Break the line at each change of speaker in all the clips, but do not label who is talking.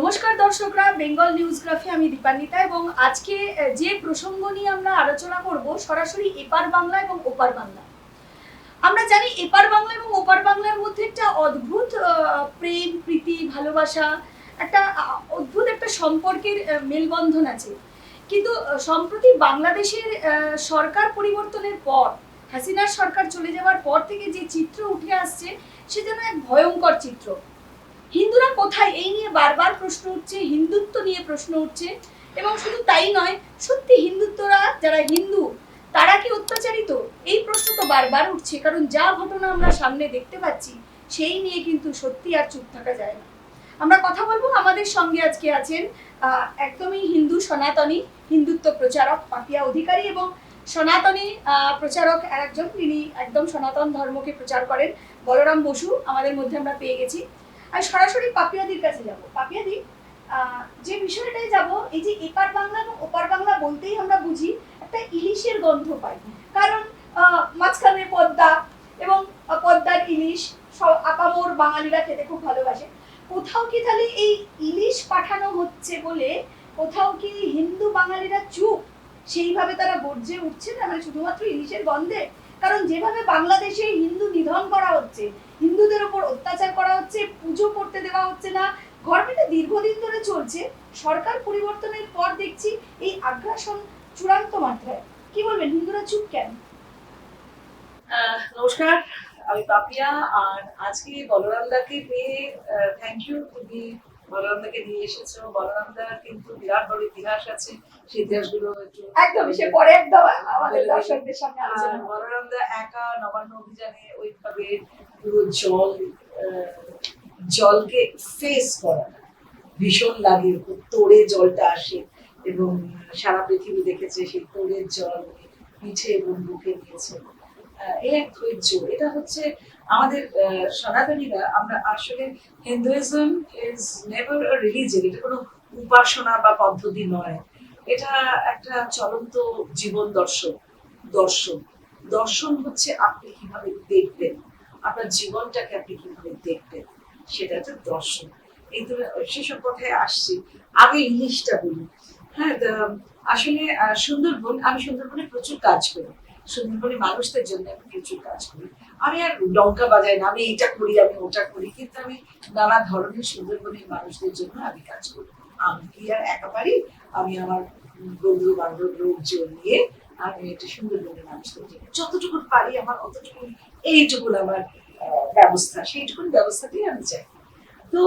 নমস্কার দর্শকরা, বেঙ্গল নিউজগ্রাফে আমি দীপান্বিতা এবং আজকে যে প্রসঙ্গ নিয়ে আমরা আলোচনা করব সরাসরি এপার বাংলা এবং ওপার বাংলা। আমরা জানি এপার বাংলা এবং ওপার বাংলার মধ্যে একটা অদ্ভুত প্রেম, প্রীতি, ভালোবাসা, একটা অদ্ভুত একটা সম্পর্কের মেলবন্ধন আছে। কিন্তু সম্প্রতি বাংলাদেশের সরকার পরিবর্তনের পর, হাসিনার সরকার চলে যাওয়ার পর থেকে যে চিত্র উঠে আসছে সে যেন এক ভয়ঙ্কর চিত্র। হিন্দুরা কোথায়, এই নিয়ে বারবার প্রশ্ন উঠছে, হিন্দুত্ব নিয়ে প্রশ্ন উঠছে। এবং শুধু তাই নয়, সত্যি হিন্দুত্বরা যারা হিন্দু তারা কি অত্যাচারিত, এই প্রশ্ন তো বারবার উঠছে। কারণ যা ঘটনা আমরা সামনে দেখতে পাচ্ছি সেই নিয়ে কিন্তু সত্যি আর চুপ থাকা যায় না। আমরা কথা বলবো, আমাদের সঙ্গে আজকে আছেন একদমই হিন্দু সনাতনী হিন্দুত্ব প্রচারক পাপিয়া অধিকারী এবং সনাতনী প্রচারক একজন, তিনি একদম সনাতন ধর্মকে প্রচার করেন, বলরাম বসু আমাদের মধ্যে আমরা পেয়ে গেছি। আর সরাসরি পাপিয়াদির কাছে যাব। পাপিয়াদি, যে বিষয়টাই যাব, এই যে এপার বাংলা এবং ওপার বাংলা বলতেই আমরা বুঝি একটা ইলিশের গন্ধ পাই। কারণ মাঝখানে পদ্মা এবং পদ্মার ইলিশ সব আপামোর বাঙালিরা খেতে খুব ভালোবাসে। কোথাও কি তাহলে এই ইলিশ পাঠানো হচ্ছে বলে কোথাও কি হিন্দু বাঙালিরা চুপ, সেইভাবে তারা গর্জে উঠছে না, মানে শুধুমাত্র ইলিশের গন্ধে? কারণ যেভাবে বাংলাদেশে হিন্দু নিধন করা হচ্ছে, হিন্দুদের উপর অত্যাচার করা হচ্ছে, পুজো করতে দেওয়া হচ্ছে না, গভর্নমেন্টে দীর্ঘদিন ধরে চলছে, সরকার পরিবর্তনের পর দেখছি এই আগ্রাসন চূড়ান্ত মাত্রায়। কি বলবেন, হিন্দুরা চুপ কেন?
নমস্কার, আমি পাপিয়া। আর আজকে বলরামদাকে পেয়ে থ্যাংক ইউ, তুমি বলরামদাকে নিয়ে এসেছো। বলরামদার কিন্তু বিরাট বড় ইতিহাস আছে, সেই ইতিহাসগুলো একটু
একদম সে পরে একদম আমাদের দর্শকদের সামনে আলোচনা।
বলরামদা একা নবান্ন অভিযানে ওইভাবে পুরো জলকে ফেস করা ভীষণ লাগে, তোড়ে জলটা আসে এবং সারা পৃথিবী দেখেছে সেই তোড়ের জল পিঠে এবং বুকে নিয়েছে। এই এক ধৈর্য, এটা হচ্ছে আমাদের সনাতনীরা। আমরা আসলে Hinduism is never a religion, এটা কোনো উপাসনা বা পদ্ধতি নয়, এটা একটা চলন্ত জীবন দর্শন। দর্শন দর্শন হচ্ছে আপনি কিভাবে দেখবেন, আপনার জীবনটাকে আপনি কিভাবে দেখবেন, সেটা হচ্ছে দর্শন। এই তো সেসব কথায় আসছি। আগে ইলিশটা বলি। হ্যাঁ, আসলে সুন্দরবন, আমি সুন্দরবনে প্রচুর কাজ করি, সুন্দরবনের মানুষদের জন্য আমি প্রচুর কাজ করি। আমি আর লঙ্কা বাজাই না, আমি এটা করি আমি ওটা করি, কিন্তু আমি নানা ধরনের সুন্দরবনের মানুষদের জন্য আমি কাজ করি। আমি কি আর একা পারি? আমি আমার বন্ধু বান্ধব লোকজন নিয়ে আমি একটা সুন্দরবনের মানুষদের জন্য যতটুকু পারি, আমার অতটুকু, এইটুকু আমার ব্যবস্থা, সেইটুকুন ব্যবস্থাতেই আমি চাই। তো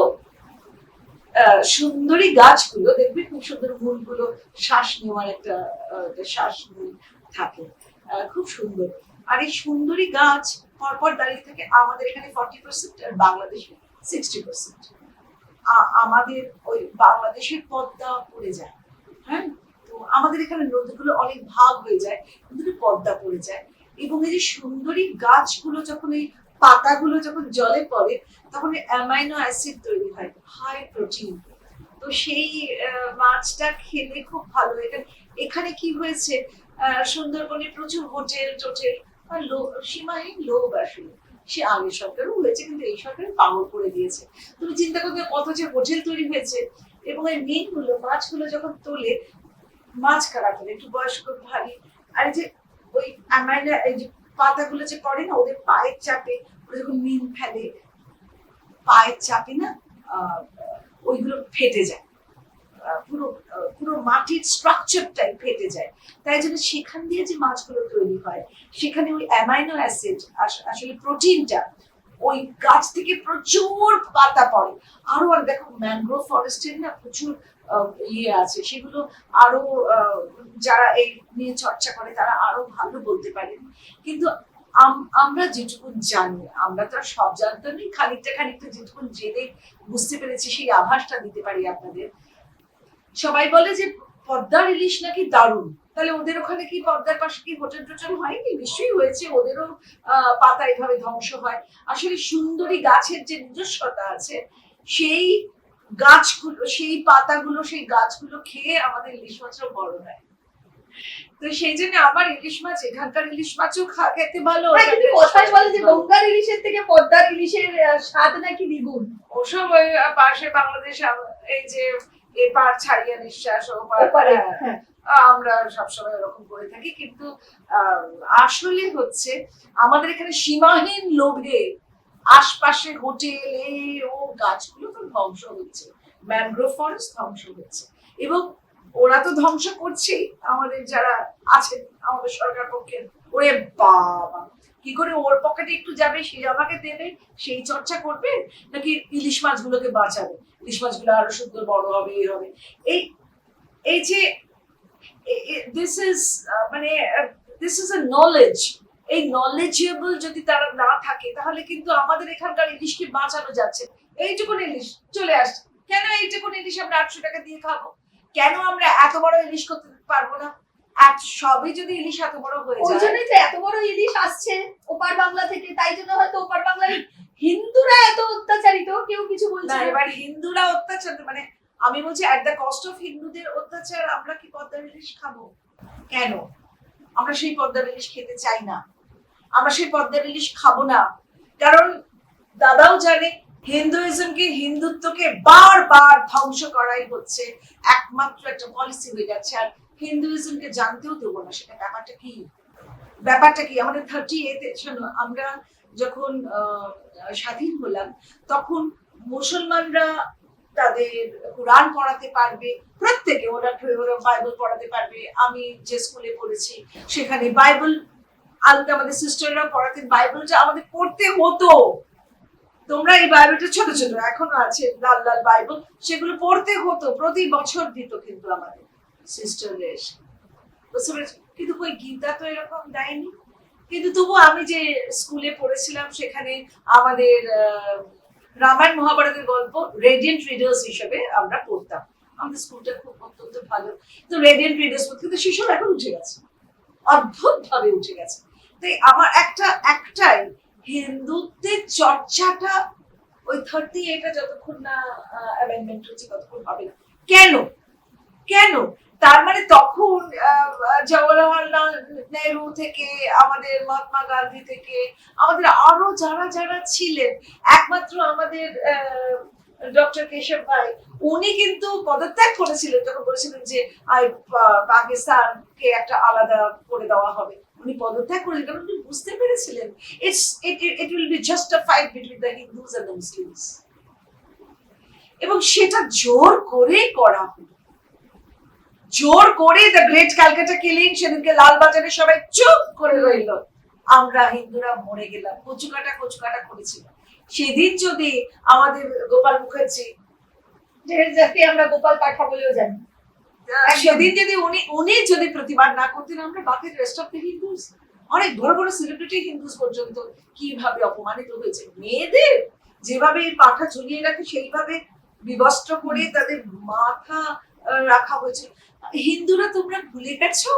সুন্দরী গাছগুলো দেখবে খুব সুন্দর, মূলগুলো শ্বাস নেওয়ার একটা শ্বাস মূল থাকে, খুব সুন্দর। আর এই সুন্দরী গাছ পরপর দাঁড়িয়ে থাকে। আমাদের এখানে 40% আর বাংলাদেশে 60%। আমাদের ওই বাংলাদেশের পদ্মা পড়ে যায়। হ্যাঁ, তো আমাদের এখানে নদীগুলো অনেক ভাগ হয়ে যায়, কিন্তু পদ্মা পড়ে যায়। এবং এই যে সুন্দরী গাছগুলো যখন, এই পাতাগুলো যখন জলে পড়ে, তখন অ্যামাইনো অ্যাসিড তৈরি হয়, হাই প্রোটিন। তো সেই মাছটা খেলে খুব ভালো। এখানে কি হয়েছে, সুন্দরবনে প্রচুর হোটেল টোটেল আর সীমাহীন লোক আসলে, সে আগের সরকারও হয়েছে কিন্তু এই সরকার পাগল করে দিয়েছে। তুমি চিন্তা করবে কত যে হোটেল তৈরি হয়েছে। এবং এই মিনগুলো, মাছগুলো যখন তোলে, মাছ কারা তোলে, একটু বয়স্ক ভারী, আর যে ওই অ্যামাইনা, এই যে পাতাগুলো যে পড়ে না, ওদের পায়ের চাপে ওরা যখন মিন ফেলে, পায়ের চাপে না ওইগুলো ফেটে যায়, পুরো পুরো মাটির স্ট্রাকচারটাই ফেটে যায়। তাই জন্য সেখান দিয়ে যে মাছগুলো তৈরি হয়, সেখানে ওই অ্যামাইনো অ্যাসিড, আসলে প্রোটিনটা ওই গাছ থেকে প্রচুর পাতা পড়ে। আরো আর দেখো, ম্যানগ্রোভ ফরেস্টের না প্রচুর ইয়ে আছে, সেগুলো আরো যারা এই নিয়ে চর্চা করে তারা আরো ভালো বলতে পারেন। কিন্তু আমরা যেটুকু জানি, আমরা তো আর সব জানতে নেই, খানিকটা খানিকটা যেটুকু জেনে বুঝতে পেরেছি সেই আভাসটা দিতে পারি আপনাদের। সবাই বলে যে পদ্মার ইলিশ নাকি দারুণ, তাহলে ওদের ওখানে কি পদ্মার পাশে কি হোটেল টোটেল হয়নি? নিশ্চয়ই হয়েছে, ওদেরও পাতা এভাবে ধ্বংস হয়। আসলে সুন্দরী গাছের যে নিজস্বতা আছে, সেই গাছগুলো, সেই পাতাগুলো, সেই গাছগুলো খেয়ে আমাদের ইলিশ মাছও বড় হয়। তো সেই জন্য আমার ইলিশ মাছ এখানকার ইলিশ মাছও খেতে ভালো।
হ্যাঁ, কিন্তু কথায় বলে যে গঙ্গার ইলিশের থেকে পদ্মার ইলিশের স্বাদ নাকি দ্বিগুণ।
ওসব ওই পাশে বাংলাদেশ এই যে এপার ছাড়িয়া নিঃশ্বাস
ওপারে,
হ্যাঁ,
হ্যাঁ।
আমরা সবসময় এরকম করে থাকি, কিন্তু আসলে হচ্ছে আমাদের এখানে সীমাহীন লোভে আশপাশে হোটেল ও গাছগুলো তো ধ্বংস হচ্ছে, ম্যানগ্রোভ ফরেস্ট ধ্বংস হচ্ছে, এবং ওরা তো ধ্বংস করছেই আমাদের যারা আছেন আমাদের সরকার পক্ষের। ওরে বাবা, কি করে ওর পকেটে একটু যাবে সে আমাকে দেবে, সেই চর্চা করবে, নাকি ইলিশ মাছগুলোকে বাঁচাবে, ইলিশ মাছগুলো আরো সুন্দর বড় হবে, এই হবে। এই যে দিস ইজ মানে দিস ইজ এ নলেজ, এই নলেজেবল যদি তারা না থাকে তাহলে কিন্তু আমাদের এখানকার ইলিশকে বাঁচানো যাচ্ছে। এইটুকুন ইলিশ চলে আসছে, কেন এইটুকুন ইলিশ আমরা 800 টাকা দিয়ে খাবো? কেন আমরা এত বড় ইলিশ করতে পারবো না? সবই যদি ইলিশ এত বড় হয়ে
ওই
যায়,
জন্যই তো এত বড় ইলিশ আসছে ওপার বাংলা থেকে, তাই জন্য হয়তো ওপার বাংলার হিন্দুরা এত অত্যাচারিত, কেউ কিছু বলছে
না
না।
এবার হিন্দুরা অত্যাচার, মানে আমি বলছি এট দ্য কস্ট অফ হিন্দুদের অত্যাচার আমরা কি পদ্মার ইলিশ খাবো? কেন? আমরা সেই পদ্মার ইলিশ খেতে চাই না, আমরা সেই পদ্মার ইলিশ খাবো না, কারণ দাদাও জানে হিন্দুইজমকে, হিন্দুত্বকে বারবার ধ্বংস করাই হচ্ছে একমাত্র একটা পলিসি হয়ে যাচ্ছে। আর হিন্দুইজমকে জানতেও দেবো না সেটা ব্যাপারটা কি। আমাদের 38-এ আমরা যখন স্বাধীন হলাম তখন মুসলমানরা তাদের কোরআন পড়াতে পারবে, প্রত্যেকে ওরা বাইবেল পড়াতে পারবে। আমি যে স্কুলে পড়েছি সেখানে বাইবেল আমাদের সিস্টাররা পড়াতেন, বাইবেলটা আমাদের পড়তে হতো। তোমরা এই বাইবেলটা ছোট ছোট এখনো আছে লাল লাল বাইবেল, সেগুলো পড়তে হতো, প্রতি বছর দিত কিন্তু আমাদের সিস্টাররা এসে, বুঝতে পেরেছি। কিন্তু ওই গীতা তো এরকম দেয়নি। কিন্তু তবু আমি যে স্কুলে পড়েছিলাম সেখানে আমাদের রামায়ণ মহাভারতের গল্প রেডিয়েন্ট রিডার্স হিসেবে আমরা পড়তাম। আমাদের স্কুলটা খুব অত্যন্ত ভালো, তো রেডিয়েন্ট রিডার্স পড়তে, কিন্তু সেসব এখন উঠে গেছে, অদ্ভুত ভাবে উঠে গেছে। তাই আমার একটাই হিন্দুত্বের চর্চাটা ওই 38-টা যতক্ষণ না অ্যামেন্ডমেন্ট হচ্ছে ততক্ষণ হবে না। কেন? তার মানে তখন জওহরলাল নেহরু থেকে আমাদের মহাত্মা গান্ধী থেকে আমাদের আরো যারা ছিলেন, একমাত্র আমাদের ডক্টর কেশব ভাই, উনি কিন্তু পদত্যাগ করেছিলেন যখন বলেছিলেন যে পাকিস্তানকে একটা আলাদা করে দেওয়া হবে। উনি পদত্যাগ করেছিলেন কারণ উনি বুঝতে পেরেছিলেন it will be just a fight between the Hindus and the Muslims, এবং সেটা জোর করে করা হলো, জোর করে। দ্য গ্রেট ক্যালকাটা কিলিং, সেদিনকে লালবাজারে সবাই চুপ করে রইল, আমরা হিন্দুরা মরে গেলাম, কচুকাটা করেছিল। সেদিন যদি আমাদের গোপাল মুখার্জি,
যাকে আমরা গোপাল পাঠা বলেও জানি,
সেদিন যদি উনি যদি প্রতিবাদ না করতেন, আমরা বাকি রেস্ট অফ দ্য হিন্দুস, অনেক বড় বড় সেলিব্রিটি হিন্দুস পর্যন্ত কিভাবে অপমানিত হয়েছে। মেয়েদের যেভাবে পাঠা ঝুলিয়ে রাখে সেইভাবে বিবস্ত্র করে তাদের মাথা রাখা হয়েছিল। হিন্দুরা তোমরা ভুলে গেছো?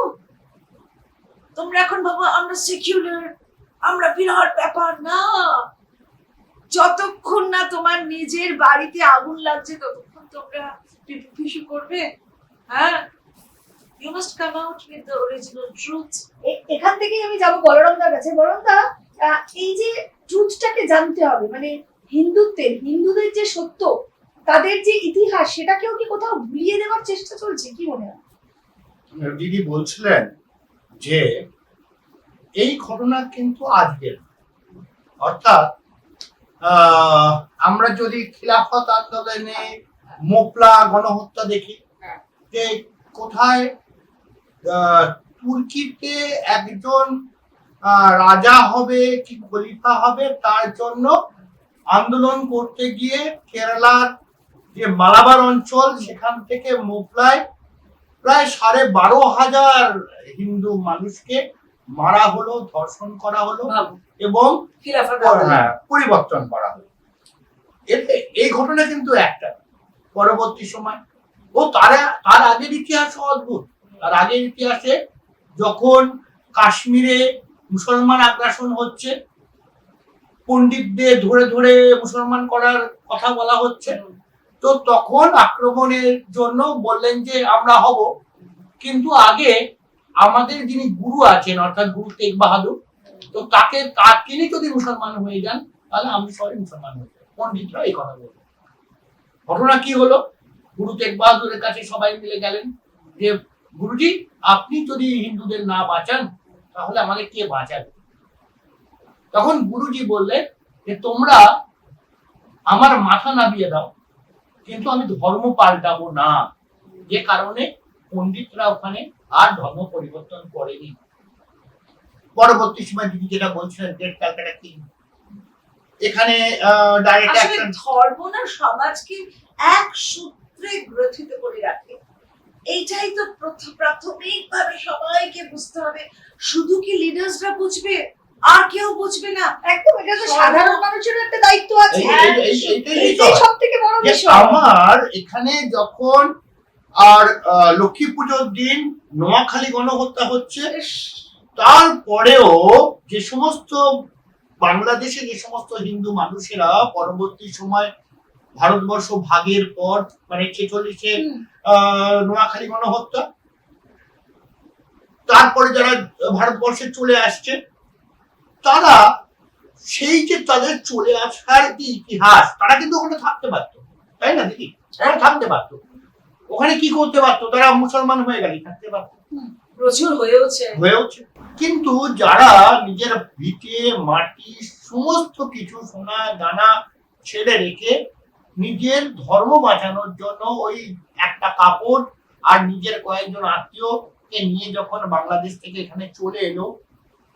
তোমরা এখন ভাবো আমরা সেকুলার, আমরা বিরাট ব্যাপার না। যতক্ষণ না তোমার নিজের বাড়িতে আগুন লাগছে ততক্ষণ তোমরা পিছু করবে। হ্যাঁ, you must come out with the original truth.
এখান থেকেই আমি যাব বলরামদার কাছে। বলরামদা, এই যে ট্রুথটাকে জানতে হবে, মানে হিন্দুদের যে সত্য, তাদের যে ইতিহাস, সেটাকেও কি কোথাও ভুলিয়ে দেওয়ার চেষ্টা চলছে, কি মনে হয়?
দিদি বলছিলেন যে এই ঘটনা কিন্তু আজকের, অর্থাৎ আমরা যদি খিলাফত আন্দোলনে মোপলা গণহত্যা দেখি, যে কোথায় তুর্কিতে একজন রাজা হবে কি খলিফা হবে তার জন্য আন্দোলন করতে গিয়ে কেরালার যে মালাবার অঞ্চল সেখান থেকে মোপলায় প্রায় 12,500 হিন্দু মানুষকে মারা হলো, ধর্ষণ করা হলো এবং পরিবর্তন করা হলো। এই ঘটনা কিন্তু একটা। পরবর্তী সময় তার আগের ইতিহাস অদ্ভুত। তার আগের ইতিহাসে যখন কাশ্মীরে মুসলমান আগ্রাসন হচ্ছে, পণ্ডিতদের ধরে ধরে মুসলমান করার কথা বলা হচ্ছে, তো তখন আক্রমণের জন্য বললেন যে আমরা হব, কিন্তু আগে আমাদের যিনি গুরু আছেন অর্থাৎ গুরু তেগ বাহাদুর, তো তিনি যদি মুসলমান হয়ে যান তাহলে আমরা সবাই মুসলমান হয়ে যাবো। পন্ডিতরা এই কথা বলবেন। ঘটনা কি হলো, গুরু তেগ বাহাদুরের কাছে সবাই মিলে গেলেন যে গুরুজি আপনি যদি হিন্দুদের না বাঁচান তাহলে আমাদের কে বাঁচাবে? তখন গুরুজি বললেন যে তোমরা আমার মাথা নামিয়ে দাও, কিন্তু আমি ধর্ম পাল্টাবো না। যে কারণে পণ্ডিতরা ওখানে আর ধর্ম পরিবর্তন করেনি। পরবর্তী সময় তিনি যেটা বলছিলেন গ্রেট ক্যালকাটা কিং, এখানে ডাইরেক্ট
আসলে ধর্ম না সমাজকে এক সূত্রে গ্রথিত করে রাখে। এইটাই তো প্রাথমিকভাবে সবাইকে বুঝতে হবে। শুধু কি লিডার্সরা বুঝবে, আর কেউ বুঝবে না?
একদম, এটা তো সাধারণ মানুষের একটা দায়িত্ব আছে।
এইটাই
সবথেকে বড় বিষয়।
আমার এখানে যখন আর লক্ষ্মী পুজোর দিন নোয়াখালী গণহত্যা হচ্ছে, তারপরেও যে সমস্ত বাংলাদেশে যে সমস্ত হিন্দু মানুষেরা পরবর্তী সময় ভারতবর্ষ ভাগের পর মানে 46-এ নোয়াখালী গণহত্যা, তারপরে যারা ভারতবর্ষে চলে আসছে, তারা সেই যে তাদের চলে আসার যে ইতিহাস, তারা কিন্তু ওখানে থাকতে পারতো, তাই না দিদি? তারা থাকতে পারতো, ওখানে কি করতে পারতো? তারা মুসলমান হয়ে গেলে থাকতে পারতো,
প্রচুর হয়েওছে।
কিন্তু যারা নিজের ভিটে মাটি সমস্ত কিছু সোনা দানা ছেড়ে রেখে নিজের ধর্ম বাঁচানোর জন্য ওই একটা কাপড় আর নিজের কয়েকজন আত্মীয়কে নিয়ে যখন বাংলাদেশ থেকে এখানে চলে এলো,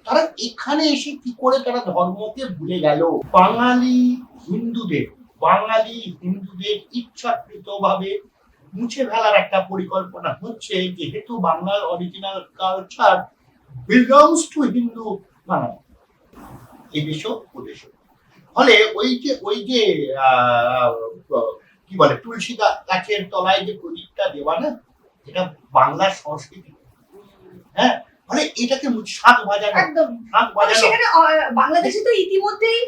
তারা এখানে এসে কি করে তারা ধর্মকে ভুলে গেল? বাঙালি হিন্দুদের ইচ্ছাকৃতভাবে মুছে ফেলার একটা পরিকল্পনা হচ্ছে, যেহেতু বাংলার original culture belongs to Hindu Bengali, এই দেশও ওদেশ। ফলে ওই যে কি বলে তুলসী গাছের তলায় যে প্রদীপটা দেওয়া না, এটা বাংলার সংস্কৃতি। হ্যাঁ, মানে এটাকে শাক বাজানো,
একদম সেখানে বাংলাদেশে তো ইতিমধ্যেই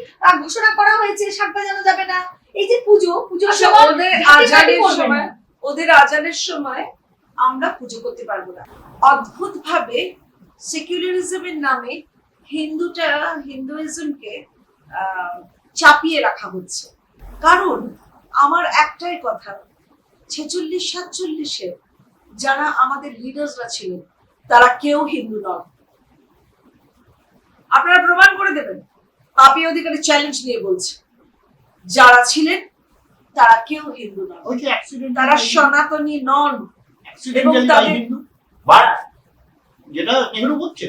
ঘোষণা করা হয়েছে শাক বাজানো যাবে না। এই যে পুজোর সময়
ওদের আজানের সময় আমরা পুজো করতে পারবো না। অদ্ভুত ভাবে সেকুলারিজমের নামে হিন্দুইজমকে চাপিয়ে রাখা হচ্ছে। কারণ আমার একটাই কথা, 46-47-এ যারা আমাদের লিডার্সরা ছিলেন তারা কেউ হিন্দু নন। আপনারা প্রমাণ করে দেবেন। পাপি অধিকারী চ্যালেঞ্জ নিয়ে বলছে, যারা ছিলেন তারা কেউ হিন্দু নন, তারা সনাতনী নন। এবং তাদের
যেটা নেহরু বলছে,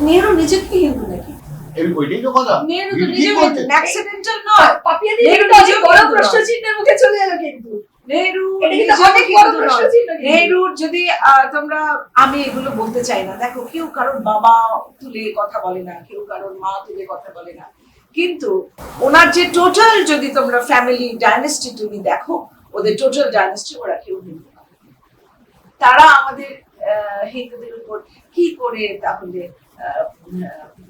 নেহরু নিজে কি হিন্দু নাকি?
ওইটাই তো কথা।
নেহরু তো নিজে অ্যাক্সিডেন্টাল নয়।
পাপি অধিকারী তো অনেক বড় প্রশ্নচিহ্নের মুখে চলে এলো কিন্তু।
নেহরুর যদি তোমরা, আমি এগুলো বলতে চাই না, দেখো কেউ কারোর বাবা তুলে কথা বলে না, কেউ কারোর মা তুলে কথা বলে না, কিন্তু ওনার যে টোটাল যদি তোমরা ফ্যামিলি ডাইনেস্টি তুমি দেখো, ওদের টোটাল ডাইনেস্টি ওরা কেউ হিন্দু না। তারা আমাদের হিন্দুদের উপর কি করে তাহলে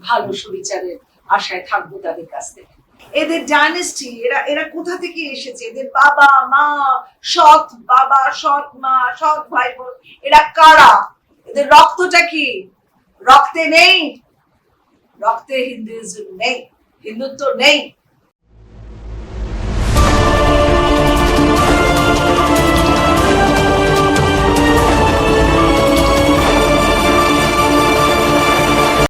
ভালো সুবিচারের আশায় থাকবো তাদের কাছ থেকে? এদের ডাইনেস্টি, এরা কোথা থেকে এসেছে? এদের বাবা মা, সৎ বাবা, সৎ মা, সৎ ভাই বোন, এরা কারা? এদের রক্তটা কি? রক্তে নেই, রক্তে হিন্দুইজম নেই, হিন্দুত্ব নেই।